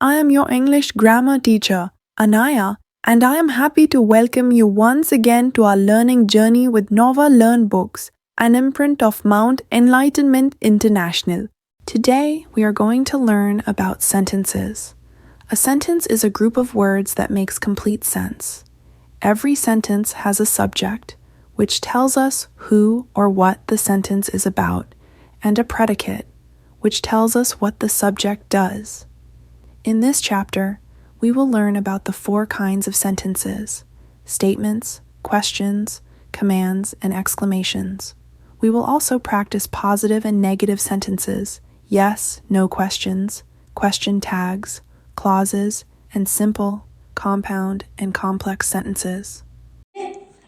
I am your English grammar teacher, Anaya, and I am happy to welcome you once again to our learning journey with Nova Learn Books, an imprint of Mount Enlightenment International. Today, we are going to learn about sentences. A sentence is a group of words that makes complete sense. Every sentence has a subject, which tells us who or what the sentence is about, and a predicate, which tells us what the subject does. In this chapter, we will learn about the 4 kinds of sentences: statements, questions, commands, and exclamations. We will also practice positive and negative sentences, yes, no questions, question tags, clauses, and simple, compound, and complex sentences.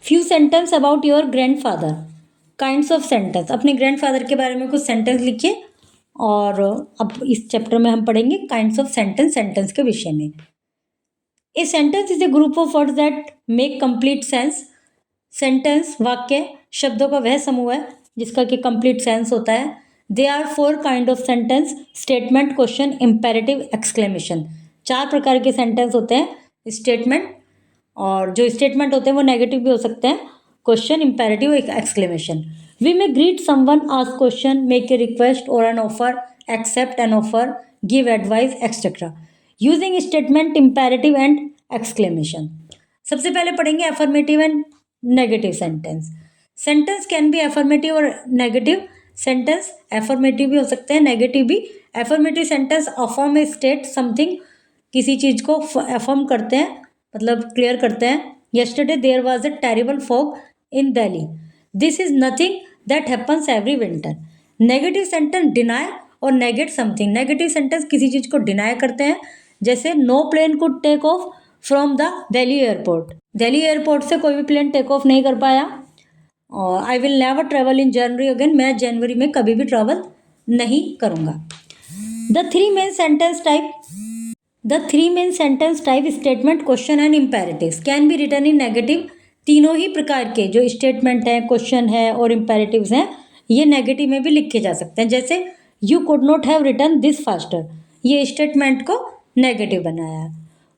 Few sentence about your grandfather. Kinds of sentence. अपने grandfather के बारे में कुछ sentence लिखिए. और अब इस chapter में हम पढ़ेंगे काइंड्स ऑफ सेंटेंस, सेंटेंस के विषय में. A sentence is a group of words that make complete sense. Sentence, वाक्य, शब्दों का वह समूह है जिसका कि कंप्लीट सेंस होता है. They are 4 kind of sentence: statement, question, imperative, exclamation. 4 प्रकार के सेंटेंस होते हैं. स्टेटमेंट, और जो स्टेटमेंट होते हैं वो नेगेटिव भी हो सकते हैं. Question, imperative, exclamation. We may greet someone, ask question, make a request और an offer, accept an offer, give advice, etcetera, using statement, imperative and exclamation. सबसे पहले पढ़ेंगे affirmative and negative sentence. Sentence can be affirmative और negative. Sentence affirmative भी हो सकते हैं, negative भी. Affirmative sentence affirm a state something, किसी चीज को अफर्म करते हैं, मतलब क्लियर करते हैं. yesterday there was a terrible fog in Delhi. This is nothing that happens every winter. Negative sentence deny और नेगेट समथिंग. नेगेटिव सेंटेंस किसी चीज को डिनाय करते हैं, जैसे no plane could take off from the Delhi airport. Delhi airport से कोई भी प्लेन टेक ऑफ नहीं कर पाया. और I will never travel in January again, मैं जनवरी में कभी भी ट्रैवल नहीं करूंगा. The 3 main sentence type. The 3 main sentence type, statement, question and imperatives, can be written in negative. तीनों ही प्रकार के जो स्टेटमेंट है, क्वेश्चन है और इम्पेरेटिव्स हैं, ये नेगेटिव में भी लिखे जा सकते हैं. जैसे you could not have written this faster, ये स्टेटमेंट को नेगेटिव बनाया है.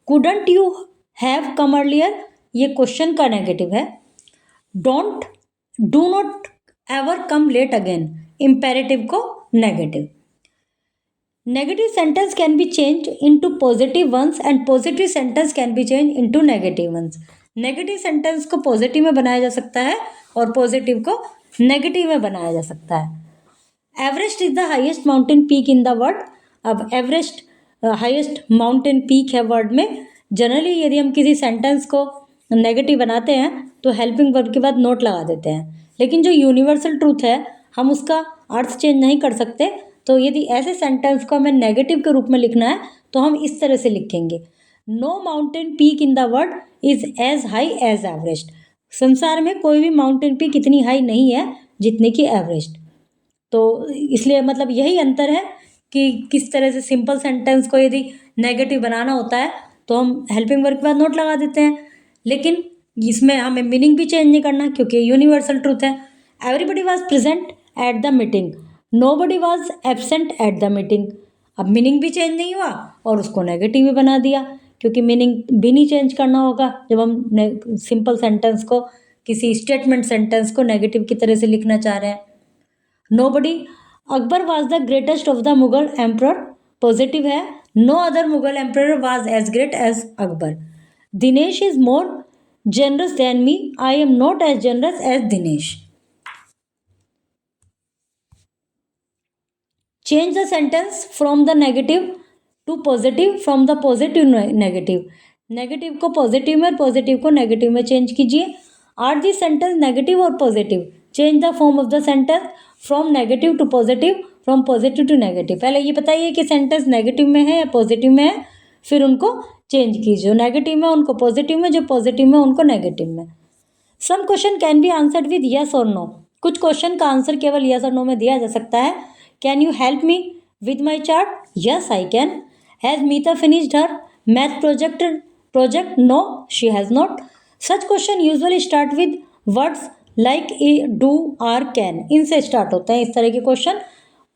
Couldn't you have come earlier, ये क्वेश्चन का नेगेटिव है. Don't, do not ever come late again, imperative को negative. Negative sentence can be changed into positive ones and positive sentence can be changed into negative ones. Negative sentence को positive में बनाया जा सकता है और पॉजिटिव को नेगेटिव में बनाया जा सकता है. Everest is the highest mountain peak in the world. अब एवरेस्ट हाईएस्ट माउंटेन पीक है वर्ल्ड में. जनरली यदि हम किसी सेंटेंस को नेगेटिव बनाते हैं तो हेल्पिंग वर्ब के बाद नोट लगा देते हैं, लेकिन जो यूनिवर्सल ट्रूथ है हम उसका अर्थ चेंज नहीं कर सकते. तो यदि ऐसे सेंटेंस को हमें नेगेटिव के रूप में लिखना है तो हम इस तरह से लिखेंगे: no mountain peak in the world is as high as Everest. संसार में कोई भी माउंटेन पीक इतनी हाई नहीं है जितनी कि एवरेस्ट. तो इसलिए मतलब यही अंतर है कि किस तरह से सिंपल सेंटेंस को यदि नेगेटिव बनाना होता है तो हम हेल्पिंग वर्ब के बाद नोट लगा देते हैं, लेकिन इसमें हमें मीनिंग भी चेंज नहीं करना क्योंकि यूनिवर्सल ट्रूथ है. Everybody was present at the meeting, nobody was absent at the meeting. अब मीनिंग भी चेंज नहीं हुआ और उसको नेगेटिव भी बना दिया, क्योंकि मीनिंग भी नहीं चेंज करना होगा जब हम सिंपल सेंटेंस को, किसी स्टेटमेंट सेंटेंस को नेगेटिव की तरह से लिखना चाह रहे हैं. Nobody, Akbar was the greatest of the Mughal emperor, positive है. No other Mughal emperor was as great as Akbar. Dinesh is more generous than me, I am not as generous as Dinesh. Change the sentence from the negative to positive, from the positive to negative. Negative को positive में और positive को negative में change कीजिए. Are the sentence negative और positive? Change the form of the sentence from negative to positive, from positive to negative. पहले ये बताइए कि सेंटेंस नेगेटिव में है या पॉजिटिव में है, फिर उनको चेंज कीजिए. जो नेगेटिव में उनको पॉजिटिव में, जो पॉजिटिव में उनको नेगेटिव में. Some question can be answered with yes और नो. कुछ क्वेश्चन का आंसर केवल यस और नो में दिया जा सकता है. Can you help me with my chart? Yes I can. Has Meeta finished her math project? No she has not. Such question usually start with words like a, do, are, can. इनसे start होते हैं इस तरह के question.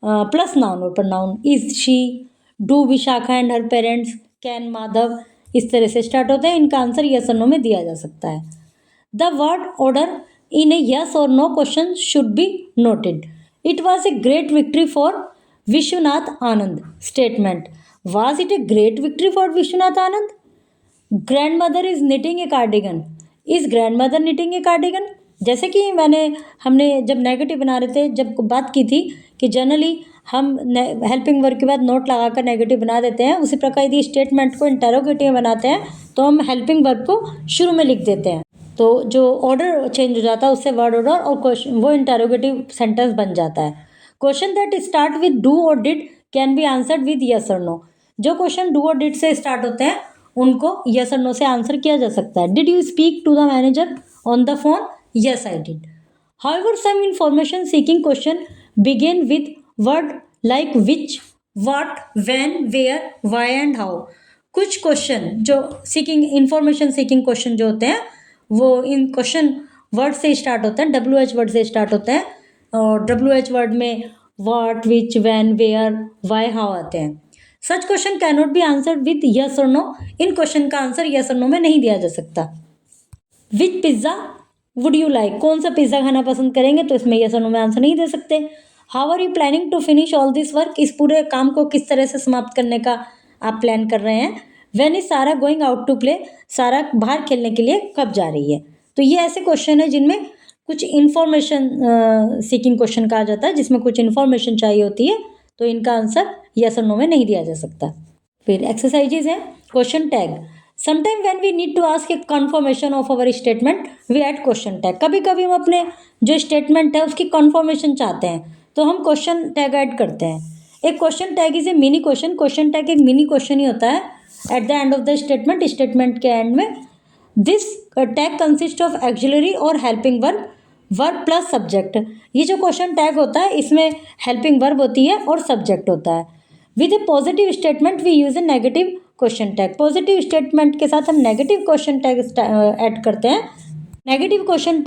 Plus noun और pronoun. Is she, do Vishakha and her parents, can, Madhav, इस तरह से स्टार्ट होते हैं। इनका आंसर यस और नो में दिया जा सकता है। The word order in a yes or no question should be noted. It was a great victory for Vishwanath Anand. Statement. Was it a great victory for Vishwanath Anand? Grandmother is knitting a cardigan. Is grandmother knitting a cardigan? जैसे कि हमने जब negative बना रहे थे, जब बात की थी कि जनरली हम हेल्पिंग वर्ब के बाद नोट लगाकर नेगेटिव बना देते हैं, उसी प्रकार यदि स्टेटमेंट को इंटरोगेटिव बनाते हैं तो हम हेल्पिंग वर्ब को शुरू में लिख देते हैं, तो जो ऑर्डर चेंज हो जाता है उससे वर्ड ऑर्डर और क्वेश्चन वो इंटरोगेटिव सेंटेंस बन जाता है। Question that start with do और did can be answered with yes और नो। जो क्वेश्चन डू और डिड से स्टार्ट होते हैं उनको यस और नो से आंसर किया जा सकता है। Did you speak to the manager on the phone? Yes I did. However some information seeking question begin with word like which, what, when, where, why and how. कुछ क्वेश्चन जो information seeking question जो होते हैं वो इन question word से start होते हैं, WH वर्ड से स्टार्ट होते हैं, और WH वर्ड में what, which, when, where, why, how आते हैं। Such question can not be answered with yes और नो। इन क्वेश्चन का आंसर यस और नो में नहीं दिया जा सकता। Which pizza would you like? कौन सा पिज्ज़ा खाना पसंद करेंगे? तो इसमें यस और नो में आंसर नहीं दे सकते। How are you planning to finish all this work? इस पूरे काम को किस तरह से समाप्त करने का आप प्लान कर रहे हैं। व्हेन इज सारा गोइंग आउट टू प्ले? सारा बाहर खेलने के लिए कब जा रही है? तो ये ऐसे क्वेश्चन है जिनमें कुछ इन्फॉर्मेशन सीकिंग क्वेश्चन कहा जाता है, जिसमें कुछ इन्फॉर्मेशन चाहिए होती है, तो इनका आंसर यस और नो में नहीं दिया जा सकता। फिर एक्सरसाइजेज है। Question tag. Sometime when we need to ask a confirmation of our statement we add question tag. कभी कभी हम अपने जो स्टेटमेंट है उसकी कन्फर्मेशन चाहते हैं तो हम क्वेश्चन टैग ऐड करते हैं। एक question tag is a mini question. Question tag एक मिनी क्वेश्चन ही होता है at the end of the statement, statement के एंड में। This tag consist of auxiliary और helping verb, verb plus subject. ये जो क्वेश्चन टैग होता है इसमें हेल्पिंग वर्ब होती है और सब्जेक्ट होता है। With a positive statement we use a negative question tag. Positive statement के साथ हम नेगेटिव क्वेश्चन टैग ऐड करते हैं। नेगेटिव क्वेश्चन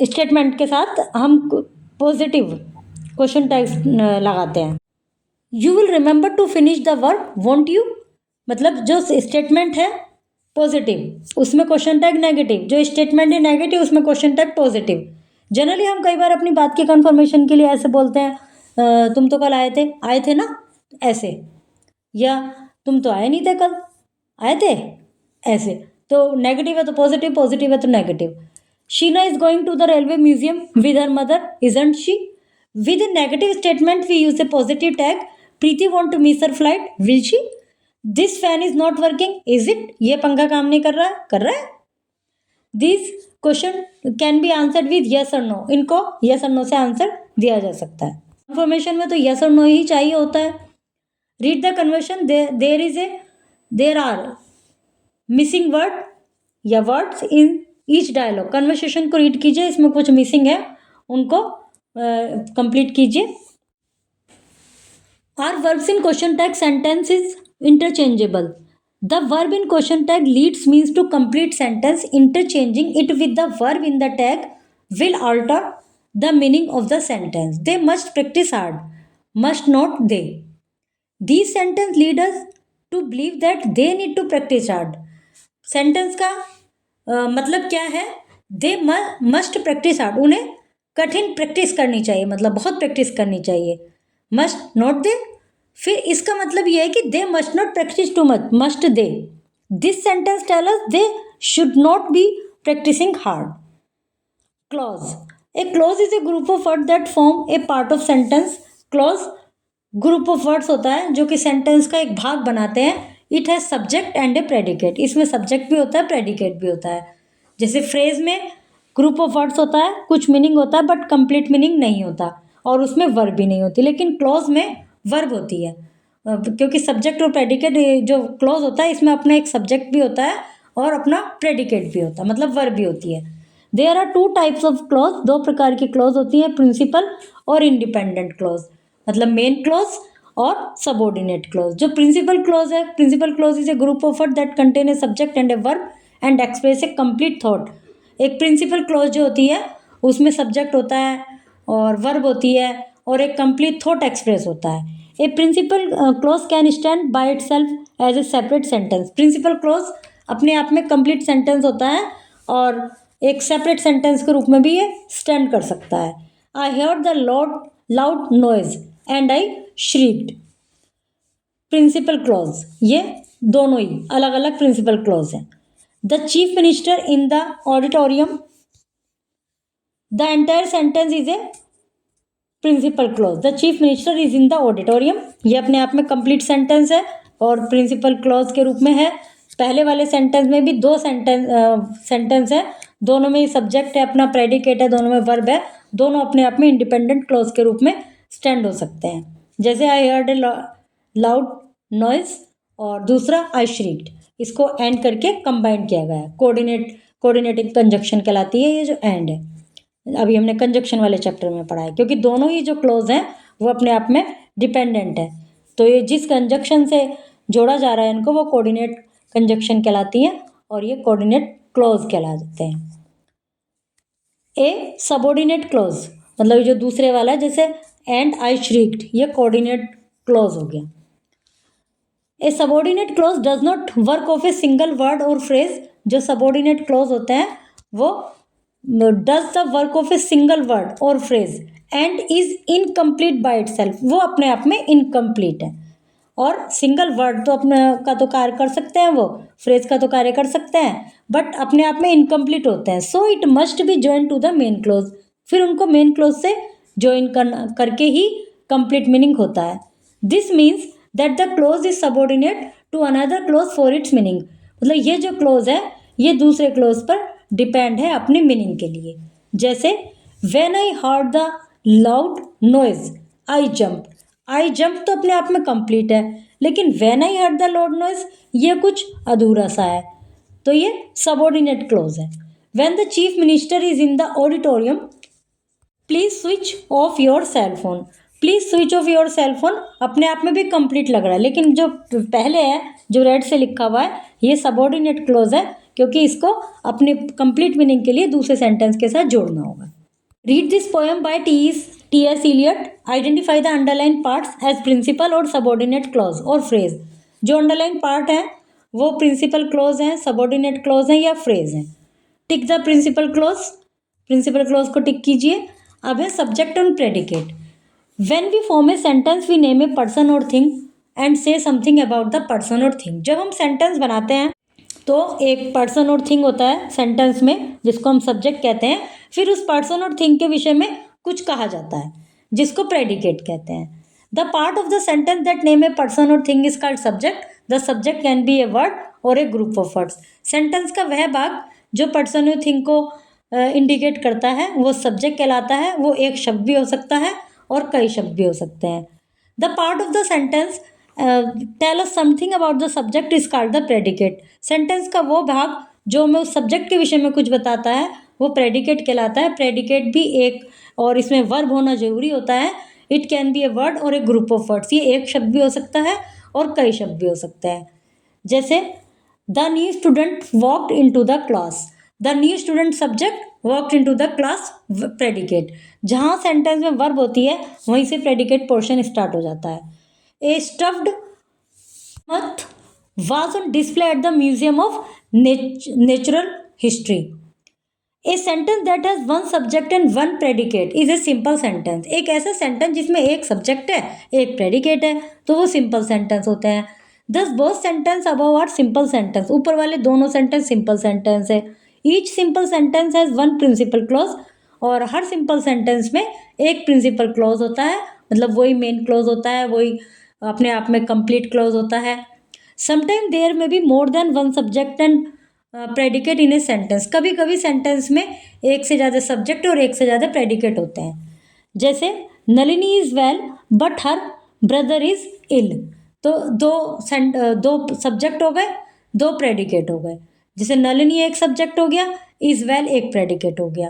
स्टेटमेंट के साथ हम पॉजिटिव क्वेश्चन टैग लगाते हैं। You will remember to finish the work won't you? मतलब जो स्टेटमेंट है पॉजिटिव उसमें क्वेश्चन टैग नेगेटिव, जो स्टेटमेंट है नेगेटिव उसमें क्वेश्चन टैग पॉजिटिव। जनरली हम कई बार अपनी बात की कंफर्मेशन के लिए ऐसे बोलते हैं, तुम तो कल आए थे ना, ऐसे, या तुम तो आए नहीं थे कल, आए थे, ऐसे। तो नेगेटिव है तो पॉजिटिव, पॉजिटिव है तो negative. Sheena is going to the railway museum with her mother, isn't she? With a negative statement we use a positive tag. Preeti want to miss her flight, will she? This fan is not working, is it? ये पंखा काम नहीं कर रहा है, कर रहा है। This question can be answered with yes और नो। इनको यस और नो से आंसर दिया जा सकता है। इन्फॉर्मेशन में तो यस और नो ही चाहिए होता है। Read the conversion. There are missing word या words in each dialogue. Conversation को रीड कीजिए, इसमें कुछ मिसिंग है उनको कंप्लीट कीजिए। Are verbs in question tag sentences interchangeable? The verb in question tag leads means to complete sentence. Interchanging it with the verb in the tag will alter the meaning of the sentence. They must practice hard. Must not they. These sentence lead us to believe that they need to practice hard. Sentence का मतलब क्या है? They must practice hard. उन्हें कठिन practice करनी चाहिए, मतलब बहुत प्रैक्टिस करनी चाहिए। Must not they. फिर इसका मतलब यह है कि they must not practise too much, must they. This sentence tell us they should not be practising hard. Clause. A clause is a group of word that form a part of sentence. Clause group of words होता है जो कि sentence का एक भाग बनाते हैं। It has subject and A predicate. इसमें सब्जेक्ट भी होता है, प्रेडिकेट भी होता है। जैसे फ्रेज में ग्रुप ऑफ वर्ड्स होता है, कुछ मीनिंग होता है बट कंप्लीट मीनिंग नहीं होता, और उसमें वर्ब भी नहीं होती। लेकिन क्लॉज में वर्ब होती है, क्योंकि सब्जेक्ट और प्रेडिकेट जो क्लॉज होता है इसमें अपना एक सब्जेक्ट भी होता है और अपना प्रेडिकेट भी होता है, मतलब वर्ब भी होती है। There are two types of clause. दो प्रकार की क्लॉज होती है, प्रिंसिपल और इंडिपेंडेंट क्लॉज, मतलब मेन क्लॉज और सबऑर्डिनेट क्लॉज। जो प्रिंसिपल क्लॉज है, principal clause is a group of word that contain a subject and a verb and express a complete thought. एक प्रिंसिपल क्लॉज जो होती है उसमें सब्जेक्ट होता है और वर्ब होती है और एक कंप्लीट थॉट एक्सप्रेस होता है। A principal clause can stand by itself as a separate sentence. Principal clause अपने आप में कंप्लीट सेंटेंस होता है और एक सेपरेट सेंटेंस के रूप में भी ये स्टैंड कर सकता है। I heard the loud noise and I shrieked. Principal clause ये दोनों ही अलग अलग प्रिंसिपल क्लॉज हैं। The chief minister in the auditorium, the entire sentence is a principal clause. The chief minister is in the auditorium, ये अपने आप में कंप्लीट सेंटेंस है और प्रिंसिपल क्लॉज के रूप में है। पहले वाले सेंटेंस में भी दो सेंटेंस है, दोनों में ही सब्जेक्ट है, अपना प्रेडिकेट है, दोनों में वर्ब है, दोनों अपने आप में इंडिपेंडेंट क्लॉज के रूप में स्टैंड हो सकते हैं। जैसे I heard a loud noise और दूसरा आई श्रीक्ड, इसको एंड करके कंबाइन किया गया है। कोऑर्डिनेटिंग कंजक्शन कहलाती है ये जो एंड है। अभी हमने कंजक्शन वाले चैप्टर में पढ़ा है, क्योंकि दोनों ही जो क्लॉज हैं वो अपने आप में डिपेंडेंट है, तो ये जिस कंजक्शन से जोड़ा जा रहा है इनको वो कोऑर्डिनेट कंजक्शन कहलाती है और ये कोऑर्डिनेट क्लॉज कहलाते हैं। ए सबऑर्डिनेट क्लॉज मतलब जो दूसरे वाला है, जैसे एंड आई श्रीक्ड, ये कोऑर्डिनेट क्लॉज हो गया। A subordinate clause does not work of a single word और फ्रेज। जो सबऑर्डिनेट क्लॉज होते हैं वो does the work of a single word और phrase and is incomplete by itself, वो अपने आप में इनकम्प्लीट है। और सिंगल वर्ड तो अपने का तो कार्य कर सकते हैं, वो फ्रेज का तो कार्य कर सकते हैं, बट अपने आप में इनकम्प्लीट होते हैं। So it must be join to the main clause, फिर उनको मेन क्लॉज से जॉइन करके ही कंप्लीट मीनिंग होता है। This means that the clause is subordinate to another clause for its meaning, मतलब ये जो क्लॉज है ये दूसरे क्लॉज पर डिपेंड है अपनी मीनिंग के लिए। जैसे when I heard the loud noise I jumped, I jump तो अपने आप में कंप्लीट है, लेकिन when I heard the loud noise ये कुछ अधूरा सा है, तो ये सबऑर्डिनेट क्लॉज है। When the chief minister is in the auditorium please switch off your cell phone, please switch off your cell phone अपने आप में भी कंप्लीट लग रहा है, लेकिन जो पहले है जो रेड से लिखा हुआ है ये सबऑर्डिनेट क्लॉज है, क्योंकि इसको अपने कंप्लीट मीनिंग के लिए दूसरे सेंटेंस के साथ जोड़ना होगा। Read this poem by T.S. Eliot, identify the underline parts as principal और सबऑर्डिनेट क्लॉज और फ्रेज। जो अंडरलाइन पार्ट है वो प्रिंसिपल क्लॉज हैं, सबऑर्डिनेट क्लॉज हैं या फ्रेज हैं। Tick the principal clause, principal clause को टिक कीजिए। अब है सब्जेक्ट और predicate. When we form a sentence we name a person और thing and say something about the person और थिंग। जब हम सेंटेंस बनाते हैं तो एक पर्सन और थिंग होता है सेंटेंस में, जिसको हम सब्जेक्ट कहते हैं, फिर उस पर्सन और थिंग के विषय में कुछ कहा जाता है जिसको प्रेडिकेट कहते हैं। The part of the sentence that name a person और thing is called subject. The subject can be a word और a group of words. Sentence का वह भाग जो पर्सन और थिंग को इंडिकेट करता है वो सब्जेक्ट कहलाता है। वो एक शब्द भी हो सकता है और कई शब्द भी हो सकते हैं। The part of the sentence tell us something about the subject is called the predicate. Sentence का वो भाग जो हमें उस सब्जेक्ट के विषय में कुछ बताता है वो प्रेडिकेट कहलाता है। प्रेडिकेट भी एक, और इसमें वर्ब होना जरूरी होता है। It can be a word और ए ग्रुप ऑफ वर्ड्स, ये एक शब्द भी हो सकता है और कई शब्द भी हो सकते हैं। जैसे the new student walked into the class, the new student subject, walked into the class predicate. जहाँ सेंटेंस में वर्ब होती है वहीं से प्रेडिकेट पोर्शन स्टार्ट हो जाता है। ए स्टफ्ड मथ was on display at the Museum of Natural History. A sentence that has one subject and one predicate is a simple sentence. एक ऐसा सेंटेंस जिसमें एक सब्जेक्ट है एक प्रेडिकेट है तो वो सिंपल सेंटेंस होते हैं। Thus both sentence above are simple sentence. ऊपर वाले दोनों सेंटेंस सिंपल सेंटेंस है। Each simple sentence has one principal clause, और हर सिंपल सेंटेंस में एक प्रिंसिपल क्लॉज होता है, मतलब वही मेन क्लॉज होता है, वही अपने आप में कंप्लीट क्लॉज होता है। समटाइम देयर में be more than one subject and predicate in a sentence. कभी कभी सेंटेंस में एक से ज़्यादा सब्जेक्ट और एक से ज़्यादा प्रेडिकेट होते हैं। जैसे Nalini is well but her brother is ill, तो दो सब्जेक्ट हो गए, दो प्रेडिकेट हो गए। जैसे नलिनी एक सब्जेक्ट हो गया, इज़ वेल एक प्रेडिकेट हो गया,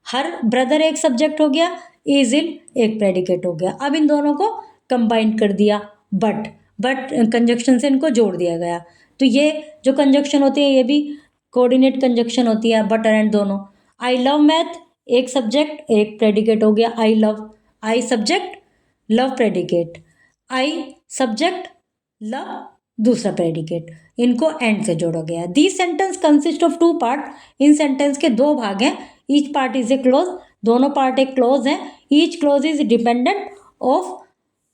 हर ब्रदर एक सब्जेक्ट हो गया, इज़ इल एक प्रेडिकेट हो गया। अब इन दोनों को कंबाइन कर दिया बट कंजक्शन से इनको जोड़ दिया गया। तो ये जो कंजक्शन होती है ये भी कोऑर्डिनेट कंजक्शन होती है, बट एंड दोनों। आई लव मैथ एक सब्जेक्ट एक प्रेडिकेट हो गया, I love, I subject love predicate. I subject, love दूसरा प्रेडिकेट, इनको एंड से जोड़ा गया। This sentence consist of 2 part, इन सेंटेंस के 2 भाग हैं। Each part is a clause, दोनों पार्ट एक क्लोज हैं। Each clause is dependent of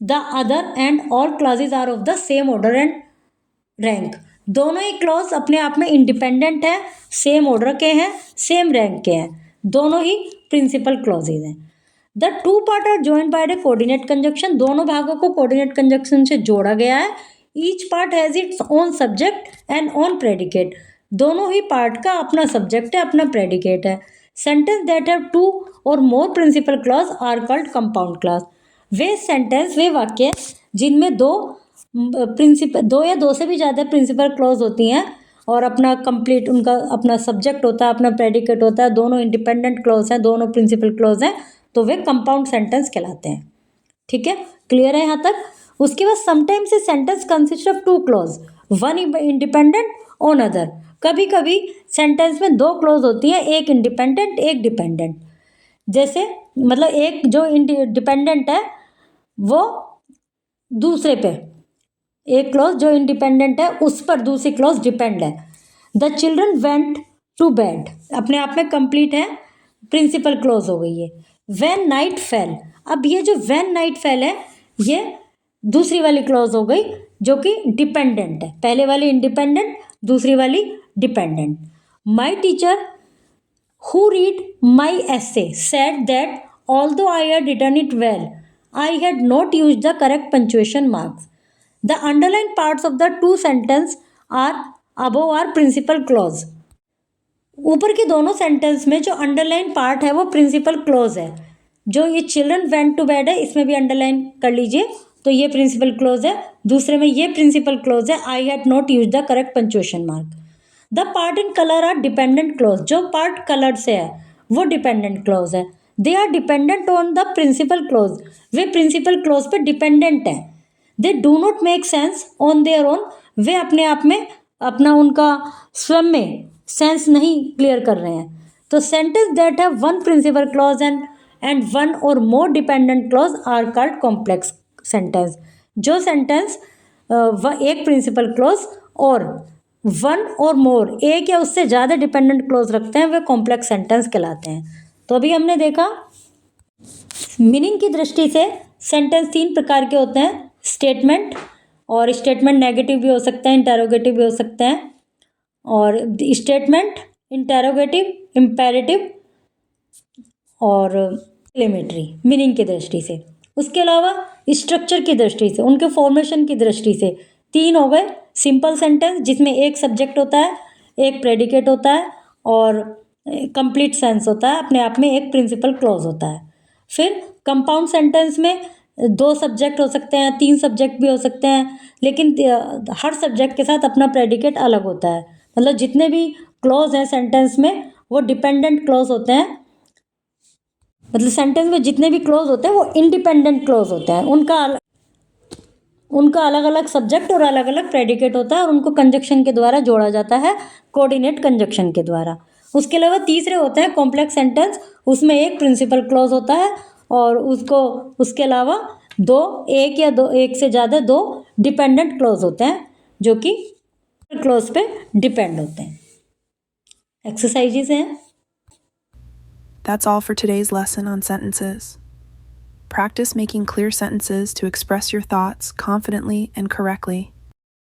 the other and all clauses are of the same order and rank. दोनों ही क्लॉज अपने आप में इंडिपेंडेंट है, सेम ऑर्डर के हैं, सेम रैंक के हैं, दोनों ही प्रिंसिपल क्लॉजेज हैं। The 2 part are joined by the coordinate conjunction, दोनों भागों को कोऑर्डिनेट कंजक्शन से जोड़ा गया है। Each part has its own subject and own predicate, दोनों ही पार्ट का अपना सब्जेक्ट है, अपना प्रेडिकेट है। सेंटेंस दैट हैव 2 और more principal clause are called compound clause. वे सेंटेंस, वे वाक्य जिनमें 2 या 2 से भी ज़्यादा प्रिंसिपल क्लॉज होती हैं और अपना कंप्लीट उनका अपना सब्जेक्ट होता है, अपना प्रेडिकेट होता है, दोनों इंडिपेंडेंट क्लॉज हैं, दोनों प्रिंसिपल क्लॉज हैं, तो वे कंपाउंड सेंटेंस कहलाते हैं। ठीक है, क्लियर है यहाँ तक। उसके बाद sometimes a sentence consist of 2 clause, one independent on other. कभी कभी सेंटेंस में 2 क्लॉज होती हैं, एक इंडिपेंडेंट एक डिपेंडेंट। जैसे मतलब एक जो डिपेंडेंट है वो दूसरे पे, एक क्लॉज जो इंडिपेंडेंट है उस पर दूसरी क्लॉज डिपेंड है। The children went to bed, अपने आप में कंप्लीट है, प्रिंसिपल क्लॉज हो गई है। व्हेन नाइट फेल, अब ये जो व्हेन नाइट फेल है ये दूसरी वाली क्लॉज हो गई जो कि डिपेंडेंट है, पहले वाली इंडिपेंडेंट, दूसरी वाली dependent. My teacher who read my essay said that although I had written it well, I had not used the correct punctuation marks. The underlined parts of the 2 sentences are above are principal clause. ऊपर के दोनों sentence में जो underline part है वो principal clause है। जो ये चिल्ड्रन वेंट टू बेड है इसमें भी अंडरलाइन कर लीजिए, तो ये प्रिंसिपल क्लोज है। दूसरे में ये प्रिंसिपल क्लोज है, I had not use the correct punctuation mark. The part in colour are dependent clause, जो पार्ट कलर से है वो डिपेंडेंट क्लोज है। They are dependent on the principal clause, वे प्रिंसिपल क्लोज पे डिपेंडेंट है। They do not make sense on their own, वे अपने आप में अपना उनका स्वयं में सेंस नहीं क्लियर कर रहे हैं। तो sentence that have 1 principal clause and 1 or more dependent clause are called complex sentence. जो सेंटेंस एक प्रिंसिपल क्लॉज और 1 और मोर, एक या उससे ज़्यादा डिपेंडेंट क्लॉज रखते हैं, वे कॉम्प्लेक्स सेंटेंस कहलाते हैं। तो अभी हमने देखा मीनिंग की दृष्टि से सेंटेंस 3 प्रकार के होते हैं। स्टेटमेंट, और स्टेटमेंट नेगेटिव भी हो सकते हैं, इंटेरोगेटिव भी हो सकते हैं। और स्टेटमेंट, इंटेरोगेटिव, इम्पेरेटिव और एक्सक्लेमेटरी मीनिंग की दृष्टि से। उसके अलावा स्ट्रक्चर की दृष्टि से, उनके फॉर्मेशन की दृष्टि से 3 हो गए। सिंपल सेंटेंस जिसमें एक सब्जेक्ट होता है, एक प्रेडिकेट होता है और कंप्लीट सेंस होता है, अपने आप में एक प्रिंसिपल क्लॉज होता है। फिर कंपाउंड सेंटेंस में 2 सब्जेक्ट हो सकते हैं, 3 सब्जेक्ट भी हो सकते हैं, लेकिन हर सब्जेक्ट के साथ अपना प्रेडिकेट अलग होता है। मतलब जितने भी क्लॉज हैं सेंटेंस में वो डिपेंडेंट क्लॉज होते हैं। मतलब सेंटेंस में जितने भी क्लॉज होते हैं वो इंडिपेंडेंट क्लॉज होते हैं, उनका अलग अलग सब्जेक्ट और अलग अलग प्रेडिकेट होता है और उनको कंजक्शन के द्वारा जोड़ा जाता है, कोऑर्डिनेट कंजक्शन के द्वारा। उसके अलावा तीसरे होते हैं कॉम्प्लेक्स सेंटेंस, उसमें एक प्रिंसिपल क्लॉज होता है और उसके अलावा 2, एक से ज़्यादा 2 डिपेंडेंट क्लॉज होते हैं जो कि क्लॉज पे डिपेंड होते हैं। एक्सरसाइजेस हैं। That's all for today's lesson on sentences. Practice making clear sentences to express your thoughts confidently and correctly.